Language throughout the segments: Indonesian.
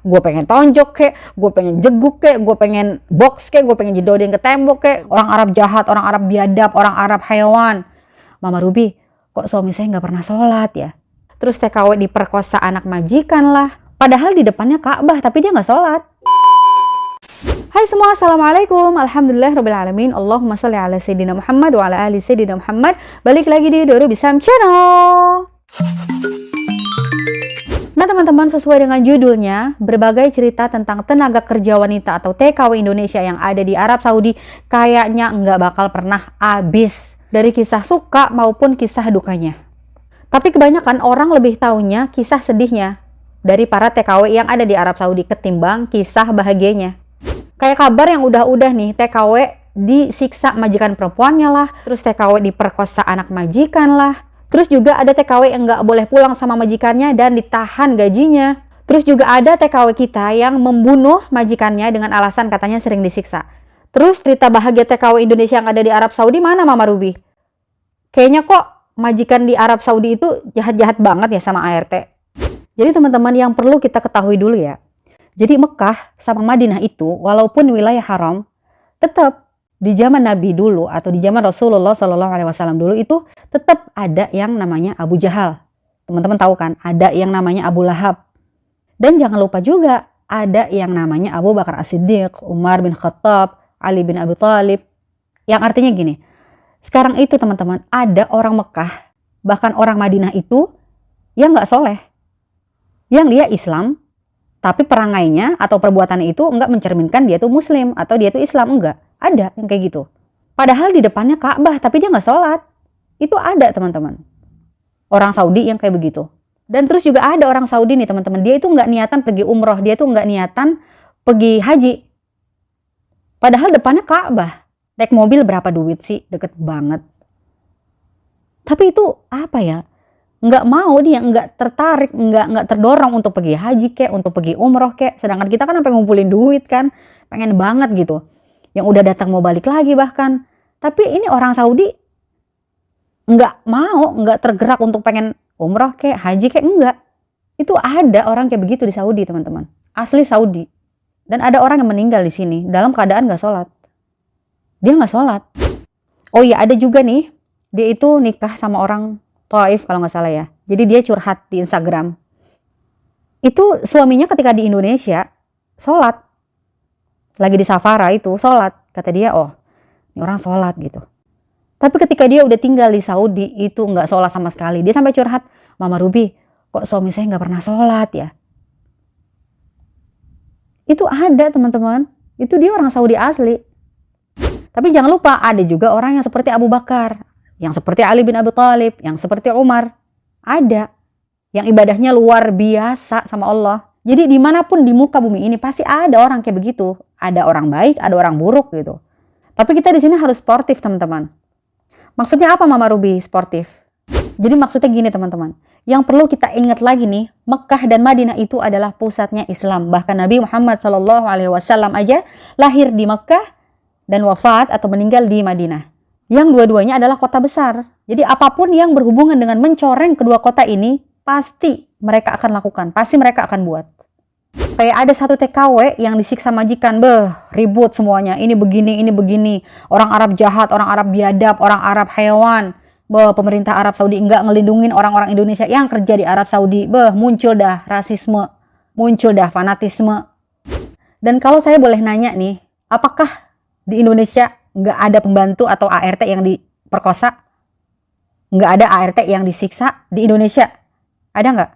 gue pengen tonjok kek, gue pengen jeguk kek, gue pengen box kek, gue pengen jedodin ke tembok kek. Orang Arab jahat, orang Arab biadab, orang Arab hewan. Mama Ruby, kok suami saya nggak pernah sholat ya? Terus TKW diperkosa anak majikan lah. Padahal di depannya Ka'bah, tapi dia nggak sholat. Hai semua, assalamualaikum. Alhamdulillah rabbil alamin. Allahumma sholli ala sayyidina Muhammad wa ala ali sayyidina Muhammad. Balik lagi di Doro Bisam Channel. Nah teman-teman, sesuai dengan judulnya, berbagai cerita tentang tenaga kerja wanita atau TKW Indonesia yang ada di Arab Saudi kayaknya nggak bakal pernah habis. Dari kisah suka maupun kisah dukanya. Tapi kebanyakan orang lebih taunya kisah sedihnya dari para TKW yang ada di Arab Saudi ketimbang kisah bahagianya. Kayak kabar yang udah-udah nih, TKW disiksa majikan perempuannya lah, terus TKW diperkosa anak majikan lah, terus juga ada TKW yang nggak boleh pulang sama majikannya dan ditahan gajinya. Terus juga ada TKW kita yang membunuh majikannya dengan alasan katanya sering disiksa. Terus cerita bahagia TKW Indonesia yang ada di Arab Saudi mana Mama Ruby? Kayaknya kok majikan di Arab Saudi itu jahat-jahat banget ya sama ART. Jadi teman-teman, yang perlu kita ketahui dulu ya. Jadi Mekah sama Madinah itu walaupun wilayah haram, tetap di zaman Nabi dulu atau di zaman Rasulullah SAW dulu itu tetap ada yang namanya Abu Jahal. Teman-teman tahu kan, ada yang namanya Abu Lahab. Dan jangan lupa juga ada yang namanya Abu Bakar As-Siddiq, Umar bin Khattab, Ali bin Abi Thalib. Yang artinya gini, sekarang itu teman-teman ada orang Mekah, bahkan orang Madinah itu yang nggak soleh. Yang dia Islam, tapi perangainya atau perbuatannya itu enggak mencerminkan dia tuh muslim atau dia tuh Islam, enggak. Ada yang kayak gitu. Padahal di depannya Ka'bah tapi dia nggak sholat. Itu ada teman-teman. Orang Saudi yang kayak begitu. Dan terus juga ada orang Saudi nih teman-teman. Dia itu nggak niatan pergi umroh. Dia tuh nggak niatan pergi haji. Padahal depannya Ka'bah. Naik mobil berapa duit sih? Deket banget. Tapi itu apa ya? Nggak mau dia, nggak tertarik, nggak terdorong untuk pergi haji kek, untuk pergi umroh kek. Sedangkan kita kan sampai ngumpulin duit kan, pengen banget gitu. Yang udah datang mau balik lagi bahkan. Tapi ini orang Saudi nggak mau, nggak tergerak untuk pengen umroh kek, haji kek, enggak. Itu ada orang kayak begitu di Saudi teman-teman, asli Saudi. Dan ada orang yang meninggal di sini dalam keadaan nggak sholat. Dia nggak sholat. Oh iya, ada juga nih, dia itu nikah sama orang Taif kalau nggak salah ya. Jadi dia curhat di Instagram. Itu suaminya ketika di Indonesia sholat. Lagi di Safara itu sholat. Kata dia, oh ini orang sholat gitu. Tapi ketika dia udah tinggal di Saudi itu nggak sholat sama sekali. Dia sampai curhat, Mama Ruby, kok suami saya nggak pernah sholat ya? Itu ada teman-teman. Itu dia orang Saudi asli. Tapi jangan lupa ada juga orang yang seperti Abu Bakar, yang seperti Ali bin Abi Thalib, yang seperti Umar. Ada yang ibadahnya luar biasa sama Allah. Jadi dimanapun di muka bumi ini pasti ada orang kayak begitu. Ada orang baik, ada orang buruk gitu. Tapi kita di sini harus sportif teman-teman. Maksudnya apa Mama Ruby sportif? Jadi maksudnya gini teman-teman. Yang perlu kita ingat lagi nih, Mekah dan Madinah itu adalah pusatnya Islam. Bahkan Nabi Muhammad SAW aja lahir di Mekah dan wafat atau meninggal di Madinah. Yang dua-duanya adalah kota besar. Jadi apapun yang berhubungan dengan mencoreng kedua kota ini, pasti mereka akan lakukan. Pasti mereka akan buat. Kayak ada satu TKW yang disiksa majikan. Ribut semuanya. Ini begini. Orang Arab jahat, orang Arab biadab, orang Arab hewan. Pemerintah Arab Saudi enggak ngelindungin orang-orang Indonesia yang kerja di Arab Saudi. Muncul dah rasisme. Muncul dah fanatisme. Dan kalau saya boleh nanya nih, apakah di Indonesia nggak ada pembantu atau ART yang diperkosa? Nggak ada ART yang disiksa di Indonesia? Ada nggak?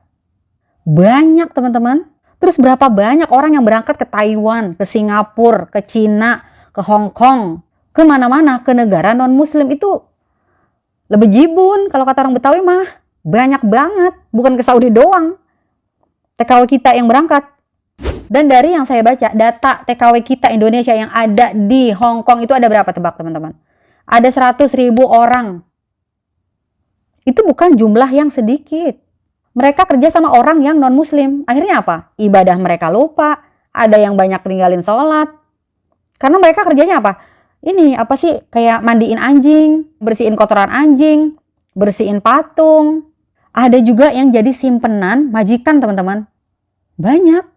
Banyak teman-teman. Terus berapa banyak orang yang berangkat ke Taiwan, ke Singapura, ke Cina, ke Hong Kong, ke mana-mana, ke negara non-muslim itu lebih jibun. Kalau kata orang Betawi mah banyak banget. Bukan ke Saudi doang TKW kita yang berangkat. Dan dari yang saya baca, data TKW kita Indonesia yang ada di Hong Kong itu ada berapa tebak teman-teman? Ada 100.000 orang. Itu bukan jumlah yang sedikit. Mereka kerja sama orang yang non-muslim. Akhirnya apa? Ibadah mereka lupa. Ada yang banyak tinggalin sholat. Karena mereka kerjanya apa? Ini apa sih? Kayak mandiin anjing, bersihin kotoran anjing, bersihin patung. Ada juga yang jadi simpenan majikan teman-teman. Banyak.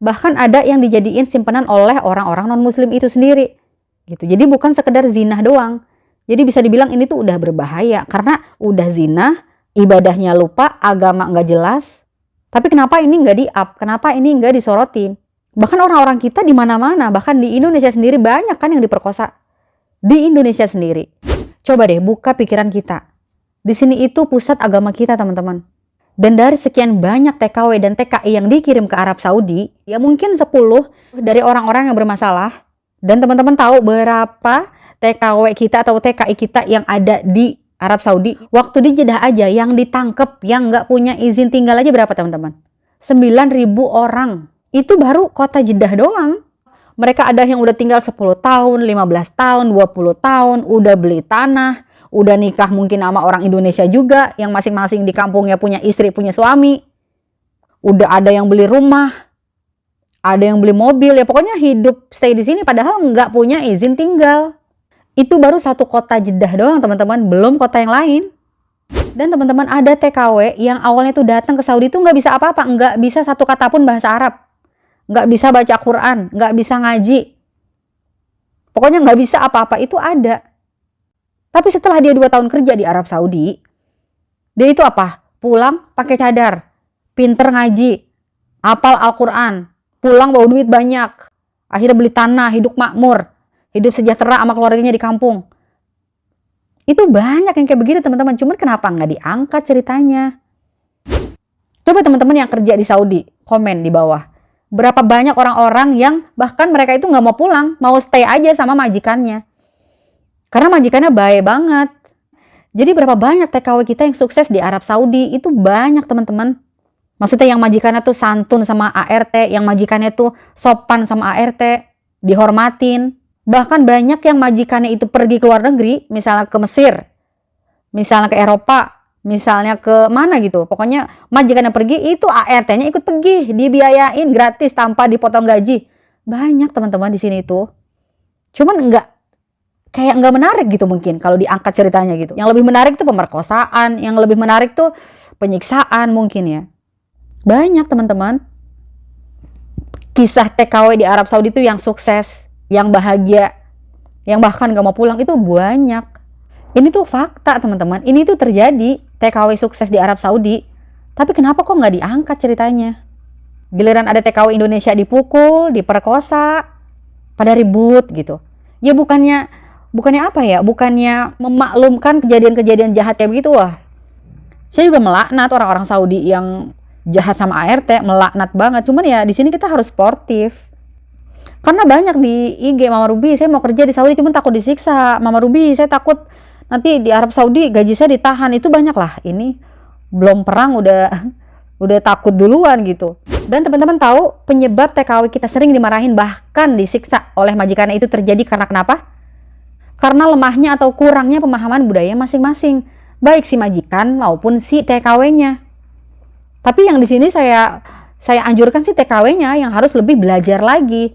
Bahkan ada yang dijadiin simpanan oleh orang-orang non-muslim itu sendiri. Gitu. Jadi bukan sekedar zina doang. Jadi bisa dibilang ini tuh udah berbahaya. Karena udah zina, ibadahnya lupa, agama nggak jelas. Tapi kenapa ini nggak di-up? Kenapa ini nggak disorotin? Bahkan orang-orang kita di mana-mana, bahkan di Indonesia sendiri banyak kan yang diperkosa. Di Indonesia sendiri. Coba deh buka pikiran kita. Di sini itu pusat agama kita, teman-teman. Dan dari sekian banyak TKW dan TKI yang dikirim ke Arab Saudi, ya mungkin 10 dari orang-orang yang bermasalah. Dan teman-teman tahu berapa TKW kita atau TKI kita yang ada di Arab Saudi. Waktu di Jeddah aja yang ditangkep, yang nggak punya izin tinggal aja berapa teman-teman? 9.000 orang. Itu baru kota Jeddah doang. Mereka ada yang udah tinggal 10 tahun, 15 tahun, 20 tahun, udah beli tanah, udah nikah mungkin sama orang Indonesia juga, yang masing-masing di kampungnya punya istri, punya suami. Udah ada yang beli rumah, ada yang beli mobil, ya pokoknya hidup stay di sini padahal nggak punya izin tinggal. Itu baru satu kota Jeddah doang teman-teman, belum kota yang lain. Dan teman-teman ada TKW yang awalnya tuh datang ke Saudi tuh nggak bisa apa-apa, nggak bisa satu kata pun bahasa Arab. Nggak bisa baca Quran, nggak bisa ngaji. Pokoknya nggak bisa apa-apa, itu ada. Tapi setelah dia 2 tahun kerja di Arab Saudi, dia itu apa? Pulang pakai cadar, pinter ngaji, hafal Al-Quran, pulang bawa duit banyak, akhirnya beli tanah, hidup makmur, hidup sejahtera sama keluarganya di kampung. Itu banyak yang kayak begitu teman-teman, cuman kenapa nggak diangkat ceritanya? Coba teman-teman yang kerja di Saudi, komen di bawah. Berapa banyak orang-orang yang bahkan mereka itu nggak mau pulang, mau stay aja sama majikannya. Karena majikannya baik banget. Jadi berapa banyak TKW kita yang sukses di Arab Saudi, itu banyak teman-teman. Maksudnya yang majikannya tuh santun sama ART, yang majikannya tuh sopan sama ART, dihormatin. Bahkan banyak yang majikannya itu pergi ke luar negeri, misalnya ke Mesir, misalnya ke Eropa, misalnya ke mana gitu. Pokoknya majikannya pergi, itu ART-nya ikut pergi, dibiayain gratis tanpa dipotong gaji. Banyak teman-teman di sini tuh. Cuman kayak nggak menarik gitu mungkin kalau diangkat ceritanya gitu. Yang lebih menarik tuh pemerkosaan, yang lebih menarik tuh penyiksaan mungkin ya. Banyak teman-teman. Kisah TKW di Arab Saudi tuh yang sukses, yang bahagia, yang bahkan nggak mau pulang itu banyak. Ini tuh fakta teman-teman. Ini tuh terjadi TKW sukses di Arab Saudi. Tapi kenapa kok nggak diangkat ceritanya? Giliran ada TKW Indonesia dipukul, diperkosa, pada ribut gitu. Ya bukannya apa ya, bukannya memaklumkan kejadian-kejadian jahat kayak begitu. Wah, saya juga melaknat orang-orang Saudi yang jahat sama ART, melaknat banget. Cuman ya di sini kita harus sportif. Karena banyak di IG, Mama Ruby, saya mau kerja di Saudi cuman takut disiksa. Mama Ruby, saya takut nanti di Arab Saudi gaji saya ditahan. Itu banyak lah. Ini belum perang udah takut duluan gitu. Dan teman-teman tahu penyebab TKW kita sering dimarahin bahkan disiksa oleh majikannya itu terjadi karena kenapa? Karena lemahnya atau kurangnya pemahaman budaya masing-masing, baik si majikan maupun si TKW-nya. Tapi yang di sini saya anjurkan si TKW-nya yang harus lebih belajar lagi.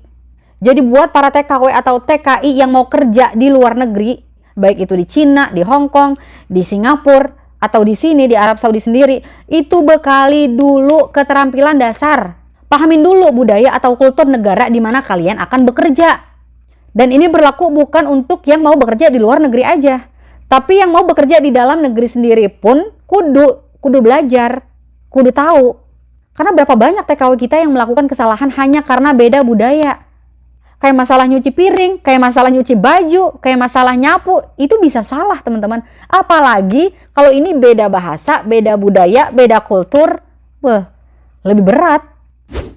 Jadi buat para TKW atau TKI yang mau kerja di luar negeri, baik itu di Cina, di Hong Kong, di Singapura, atau di sini di Arab Saudi sendiri, itu bekali dulu keterampilan dasar. Pahamin dulu budaya atau kultur negara di mana kalian akan bekerja. Dan ini berlaku bukan untuk yang mau bekerja di luar negeri aja. Tapi yang mau bekerja di dalam negeri sendiri pun kudu belajar, kudu tahu. Karena berapa banyak TKW kita yang melakukan kesalahan hanya karena beda budaya. Kayak masalah nyuci piring, kayak masalah nyuci baju, kayak masalah nyapu, itu bisa salah teman-teman. Apalagi kalau ini beda bahasa, beda budaya, beda kultur, wah lebih berat.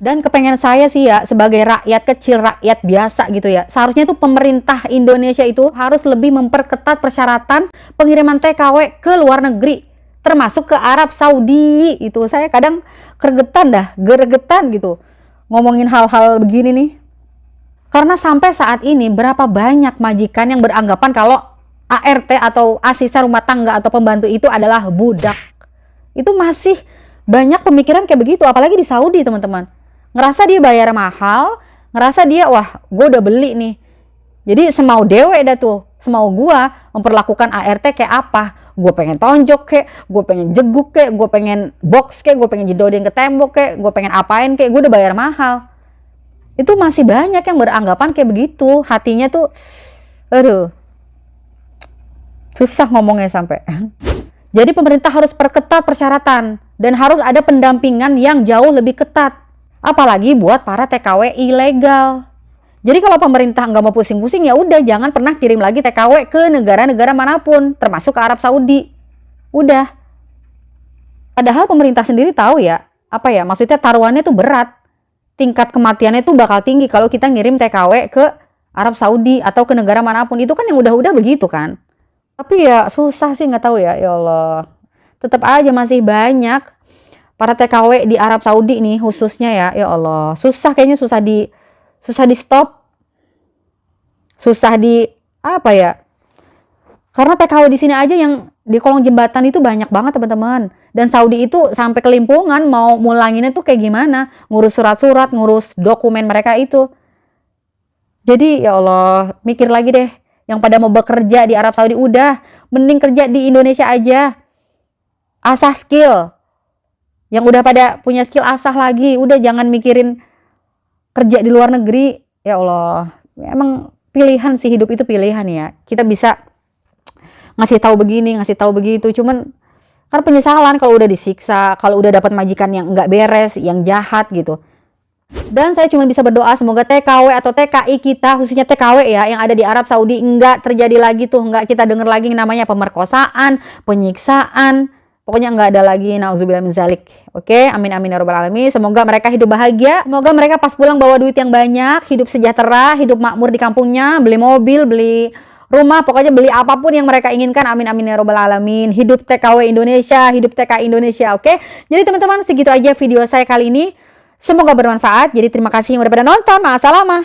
Dan kepengen saya sih ya sebagai rakyat kecil, rakyat biasa gitu ya, seharusnya tuh pemerintah Indonesia itu harus lebih memperketat persyaratan pengiriman TKW ke luar negeri, termasuk ke Arab Saudi. Itu saya kadang gregetan gitu ngomongin hal-hal begini nih. Karena sampai saat ini berapa banyak majikan yang beranggapan kalau ART atau asisten rumah tangga atau pembantu itu adalah budak. Itu masih banyak pemikiran kayak begitu, apalagi di Saudi teman-teman. Ngerasa dia bayar mahal, ngerasa dia wah gue udah beli nih. Jadi semau dewe dah tuh, semau gue memperlakukan ART kayak apa. Gue pengen tonjok kek, gue pengen jeguk kek, gue pengen box kek, gue pengen jedodin ke tembok kek, gue pengen apain kek, gue udah bayar mahal. Itu masih banyak yang beranggapan kayak begitu. Hatinya tuh, aduh, susah ngomongnya sampai. Jadi pemerintah harus perketat persyaratan dan harus ada pendampingan yang jauh lebih ketat. Apalagi buat para TKW ilegal. Jadi kalau pemerintah nggak mau pusing-pusing, ya udah jangan pernah kirim lagi TKW ke negara-negara manapun, termasuk ke Arab Saudi. Udah. Padahal pemerintah sendiri tahu ya, maksudnya taruhannya tuh berat. Tingkat kematiannya tuh bakal tinggi kalau kita ngirim TKW ke Arab Saudi atau ke negara manapun. Itu kan yang udah-udah begitu kan. Tapi ya susah sih, nggak tahu ya, ya Allah. Tetap aja masih banyak para TKW di Arab Saudi nih khususnya ya Allah. Susah, kayaknya susah di stop. Susah karena TKW di sini aja yang di kolong jembatan itu banyak banget teman-teman. Dan Saudi itu sampai kelimpungan mau mulanginnya tuh kayak gimana. Ngurus surat-surat, ngurus dokumen mereka itu. Jadi ya Allah, mikir lagi deh. Yang pada mau bekerja di Arab Saudi, udah. Mending kerja di Indonesia aja. Asah skill. Yang udah pada punya skill asah lagi. Udah jangan mikirin kerja di luar negeri. Ya Allah, emang pilihan sih, hidup itu pilihan ya. Kita bisa ngasih tahu begini, ngasih tahu begitu, cuman kan penyesalan kalau udah disiksa, kalau udah dapat majikan yang nggak beres, yang jahat gitu. Dan saya cuma bisa berdoa semoga TKW atau TKI kita, khususnya TKW ya, yang ada di Arab Saudi nggak terjadi lagi tuh, nggak kita denger lagi namanya pemerkosaan, penyiksaan, pokoknya nggak ada lagi, nauzubillah min zalik. Oke, amin amin ya rabbal alamin. Semoga mereka hidup bahagia, semoga mereka pas pulang bawa duit yang banyak, hidup sejahtera, hidup makmur di kampungnya, beli mobil, beli rumah, pokoknya beli apapun yang mereka inginkan. Amin amin ya rabbal alamin. Hidup TKW Indonesia, hidup TKI Indonesia. Oke. Jadi teman-teman, segitu aja video saya kali ini. Semoga bermanfaat. Jadi terima kasih yang udah pada nonton. Ma'assalamah.